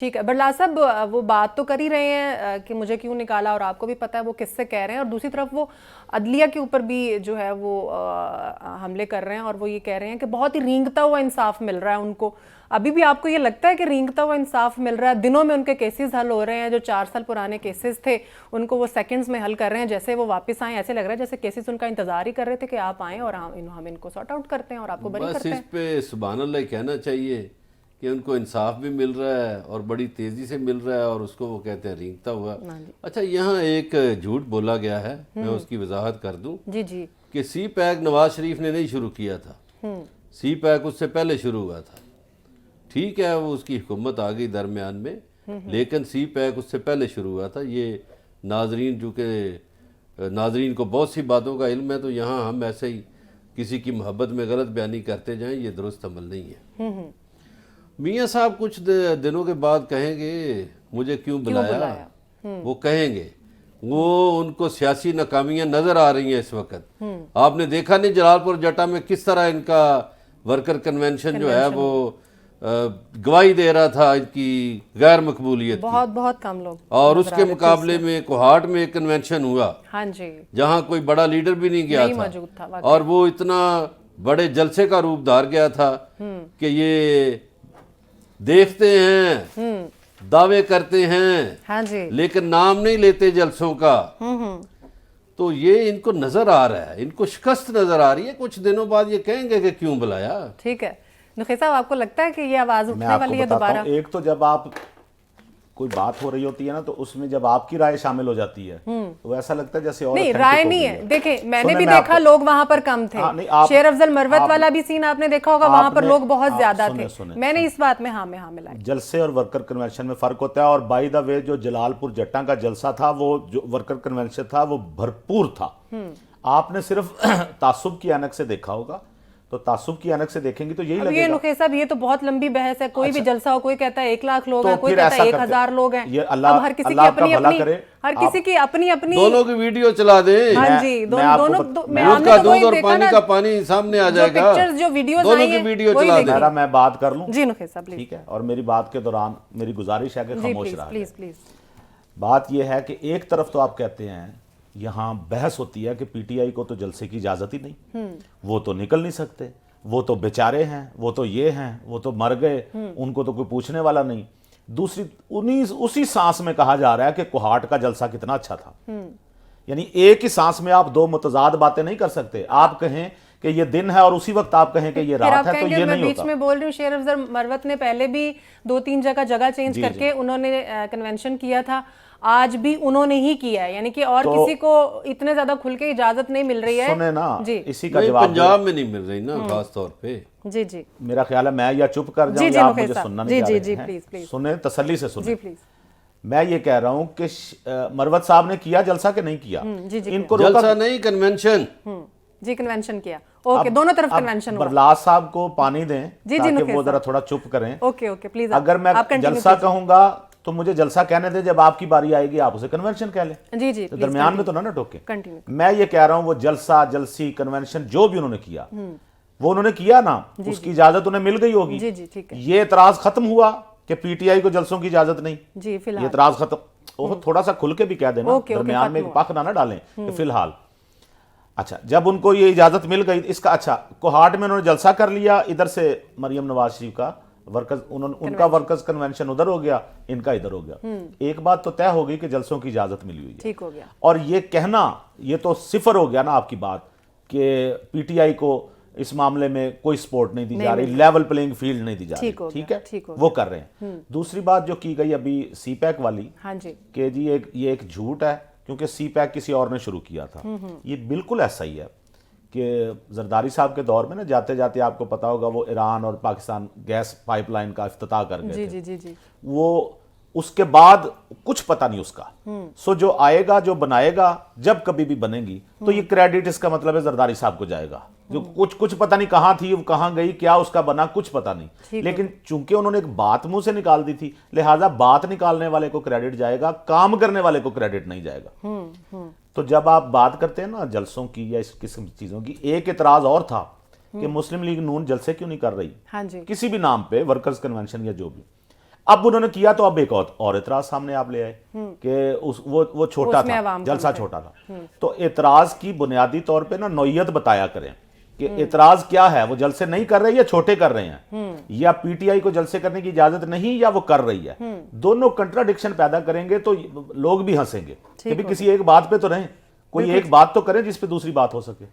ठीक है बरला साहब, वो बात तो कर ही रहे हैं कि मुझे क्यों निकाला, और आपको भी पता है वो किससे कह रहे हैं, और दूसरी तरफ वो अदलिया के ऊपर भी जो है वो हमले कर रहे हैं, और वो ये कह रहे हैं कि बहुत ही रेंगता हुआ इंसाफ मिल रहा है उनको। अभी भी आपको ये लगता है कि रेंगता हुआ इंसाफ मिल रहा है? दिनों में उनके केसेस हल हो रहे हैं, जो 4 साल पुराने केसेस थे उनको वो सेकंड्स में हल कर रहे हैं, जैसे वो वापस आए ऐसे लग रहा है जैसे केसेस उनका इंतजार ही कर रहे थे कि आप आएँ और हम इनको सॉर्ट आउट करते हैं और आपको बरी करते हैं। बस इस पे सुभान अल्लाह कहना चाहिए कि उनको इंसाफ भी मिल रहा है और बड़ी तेज़ी से मिल रहा है, और उसको वो कहते हैं रेंगता हुआ। अच्छा, यहाँ एक झूठ बोला गया है, मैं उसकी वजाहत कर दूं जी जी कि सी पैक नवाज शरीफ ने नहीं शुरू किया था, सी पैक उससे पहले शुरू हुआ था। ठीक है, वो उसकी हुकूमत आ गई दरमियान में, लेकिन सी पैक उससे पहले शुरू हुआ था। ये नाजरीन, चूँकि नाजरीन को बहुत सी बातों का इल्म है, तो यहाँ हम ऐसे ही किसी की मोहब्बत में गलत बयानी करते जाएं, ये दुरुस्त अमल नहीं है। मियाँ साहब कुछ दिनों के बाद कहेंगे मुझे क्यों बुलाया, वो कहेंगे। वो उनको सियासी नाकामियां नजर आ रही हैं इस वक्त। आपने देखा नहीं जलालपुर जटा में किस तरह इनका वर्कर कन्वेंशन जो है वो गवाही दे रहा था इनकी गैर मकबूलियत की। बहुत कम लोग, और उसके मुकाबले में कोहाट में एक कन्वेंशन हुआ, हाँ जी, जहां कोई बड़ा लीडर भी नहीं गया था, और वो इतना बड़े जलसे का रूप धार गया था कि ये देखते हैं, दावे करते हैं, हाँ जी, लेकिन नाम नहीं लेते जलसों का। तो ये इनको नजर आ रहा है, इनको शिकस्त नजर आ रही है। कुछ दिनों बाद ये कहेंगे कि क्यों बुलाया। ठीक है नुखी साहब, आपको लगता है कि ये आवाज उठने वाली है दोबारा? एक तो जब आप कोई बात हो रही होती है ना, तो उसमें जब आपकी राय शामिल हो जाती है तो ऐसा लगता है जैसे और नहीं, राय नहीं है। देखें, मैंने भी देखा लोग वहां पर कम थे। शेर अफजल मरवत वाला भी सीन आपने देखा होगा, वहां पर लोग बहुत ज्यादा थे। मैंने इस बात में हाँ मिलाई। जलसे और वर्कर कन्वेंशन में फर्क होता है। और बाय द वे, जो जलालपुर जट्टा का जलसा था, वो जो वर्कर कन्वेंशन था वो भरपूर था। आपने सिर्फ तासुब की ऐनक से देखा होगा, तो तासुब की ऐनक से देखेंगे तो यही लगेगा। ये नुखे साहब, ये तो बहुत लंबी बहस है। कोई भी जलसा हो, कोई कहता है 1 लाख लोग हैं, कोई कहता है 1000 लोग हैं। ये अल्लाह हर किसी की अपनी अपनी दोनों की वीडियो चला दे। हाँ जी, दोनों का दूध और पानी का पानी सामने आ जाएगा। पिक्चर्स जो वीडियोस दोनों की वीडियो चला दे। मैं बात कर लूं जी नुखे साहब, ठीक है? और मेरी बात के दौरान मेरी गुजारिश है कि खामोश रहा। Please please. बात यह है कि एक तरफ तो आप कहते हैं, यहाँ बहस होती है कि पीटीआई को तो जलसे की इजाजत ही नहीं, वो तो निकल नहीं सकते, वो तो बेचारे हैं, वो तो ये हैं, वो तो मर गए, उनको तो कोई पूछने वाला नहीं। दूसरी उसी सांस में कहा जा रहा है कि कोहाट का जलसा कितना अच्छा था। यानी एक ही सांस में आप दो मुतजाद बातें नहीं कर सकते। आप कहें कि ये दिन है और उसी वक्त आप कहें कि ये रात है, तो ये नहीं होता। बीच में बोल रही हूँ, शेर अफजल मरवत ने पहले भी 2-3 जगह चेंज करके उन्होंने कन्वेंशन किया था, आज भी उन्होंने ही किया है। यानी कि और तो किसी को इतने ज्यादा खुल के इजाजत नहीं मिल रही है। सुने ना जी, इसी का जवाब पंजाब में नहीं मिल रही ना, खास तौर पे। जी जी, मेरा ख्याल है मैं या चुप कर जाऊं या आप मुझे सुनना नहीं चाह रहे हैं। प्लीज सुने, तसल्ली से सुने। जी प्लीज। मैं ये कह रहा हूं कि मरवत साहब ने किया जलसा के नहीं किया? इनको जलसा नहीं, कन्वेंशन। जी, कन्वेंशन किया। ओके, दोनों तरफ कन्वेंशन हुआ। बरलास साहब को पानी दें ताकि वो जरा थोड़ा चुप करें। Okay okay please. अगर मैं जलसा कहूंगा तो मुझे जलसा कहने दे, जब आपकी बारी आएगी आप उसे कन्वेंशन कह लें। जी जी, तो दरमियान में तो ना टोके। कंटिन्यू। मैं ये कह रहा हूं वो जलसा, जलसी, कन्वेंशन जो भी उन्होंने किया, वो उन्होंने किया ना, उसकी इजाजत उन्हें मिल गई होगी। जी जी, ठीक है। ये एतराज खत्म हुआ कि पीटीआई को जलसों की इजाजत नहीं। जी, फिलहाल ये एतराज खत्म। थोड़ा सा खुल के भी कह देना, दरमियान में एक पख ना डालें कि फिलहाल। अच्छा, जब उनको ये इजाजत मिल गई इसका, अच्छा कोहाट में उन्होंने जलसा कर लिया, इधर से मरियम नवाज शरीफ का वर्कर्स, उनका वर्कर्स कन्वेंशन उधर हो गया, इनका इधर हो गया। एक बात तो तय हो गई कि जलसों की इजाजत मिली हुई है, ठीक हो गया। और ये कहना, ये तो सिफर हो गया ना आपकी बात कि पीटीआई को इस मामले में कोई सपोर्ट नहीं दी जा रही, लेवल प्लेइंग फील्ड नहीं दी जा रही। ठीक है, वो कर रहे हैं। दूसरी बात जो की गई अभी सी पैक वाली, हाँ जी, कि जी ये एक झूठ है क्योंकि सी पैक किसी और ने शुरू किया था। ये बिल्कुल ऐसा ही है कि जरदारी साहब के दौर में ना, जाते जाते आपको पता होगा वो ईरान और पाकिस्तान गैस पाइपलाइन का इफ्तिताह कर गए थे। जी जी जी। वो उसके बाद कुछ पता नहीं उसका। सो जो आएगा, जो बनाएगा, जब कभी भी बनेगी, तो ये क्रेडिट इसका मतलब है जरदारी साहब को जाएगा। जो कुछ पता नहीं कहां थी, कहां गई, क्या उसका बना, कुछ पता नहीं। लेकिन चूंकि उन्होंने एक बात मुंह से निकाल दी थी, लिहाजा बात निकालने वाले को क्रेडिट जाएगा, काम करने वाले को क्रेडिट नहीं जाएगा। तो जब आप बात करते हैं ना जलसों की या इस किस्म की चीजों की, एक एतराज और था कि मुस्लिम लीग नून जलसे क्यों नहीं कर रही, हाँ जी, किसी भी नाम पे, वर्कर्स कन्वेंशन या जो भी। अब उन्होंने किया तो अब एक और इतराज सामने आप ले आए कि वो छोटा उसमें था, अवाम जलसा छोटा था। तो इतराज की बुनियादी तौर पे ना नौयत बताया करें कि इतराज क्या है, वो जलसे नहीं कर रहे या छोटे कर रहे हैं, या पीटीआई को जलसे करने की इजाजत नहीं या वो कर रही है। दोनों कंट्राडिक्शन पैदा करेंगे तो लोग भी हंसेंगे कि भी किसी एक बात पे तो रहें, कोई एक बात तो करें जिस पे दूसरी बात हो सके।